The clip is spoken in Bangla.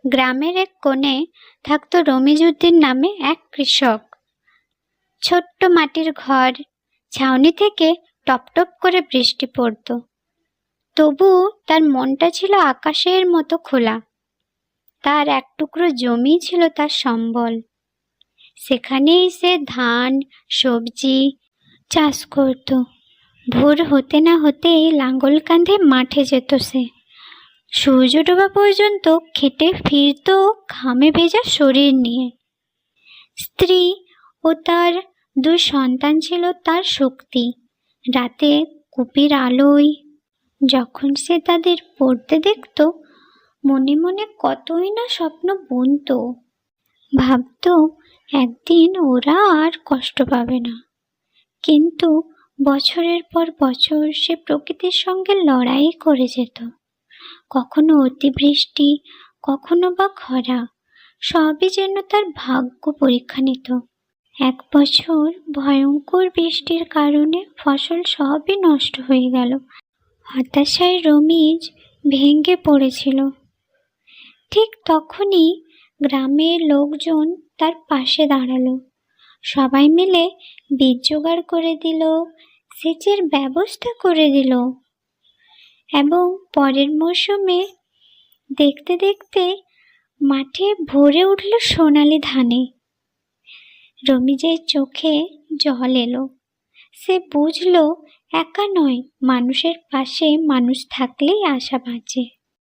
গ্রামের এক কোণে থাকতো রমিজউদ্দিন নামে এক কৃষক। ছোট্ট মাটির ঘর, ছাউনি থেকে টপ টপ করে বৃষ্টি পড়ত, তবু তার মনটা ছিল আকাশের মতো খোলা। তার এক টুকরো জমি ছিল তার সম্বল। সেখানেই সে ধান, সবজি চাষ করত। ভোর হতে না হতেই লাঙ্গল কাঁধে মাঠে যেত সে। সূর্য ডোবা পর্যন্ত খেটে ফিরত ঘামে ভেজা শরীর নিয়ে। স্ত্রী ও তার 2 সন্তান ছিল তার শক্তি। রাতে কুপির আলোয় যখন সে তাদের পড়তে দেখত, মনে মনে কতই না স্বপ্ন বুনত। ভাবত একদিন ওরা আর কষ্ট পাবে না। কিন্তু বছরের পর বছর সে প্রকৃতির সঙ্গে লড়াই করে যেত। কখনো অতিবৃষ্টি, কখনো বা খরা, সবই যেন তার ভাগ্য পরীক্ষা নিত। এক বছর ভয়ঙ্কর বৃষ্টির কারণে ফসল সবই নষ্ট হয়ে গেল। হতাশায় রমিজ ভেঙে পড়েছিল। ঠিক তখনই গ্রামের লোকজন তার পাশে দাঁড়ালো। সবাই মিলে বীজ জোগাড় করে দিল, সেচের ব্যবস্থা করে দিল, এবং পরের মৌসুমে দেখতে দেখতে মাঠে ভরে উঠল সোনালি ধানে। রমিজের চোখে জল এলো। সে বুঝল একা নয়, মানুষের পাশে মানুষ থাকলেই আশা বাঁচে।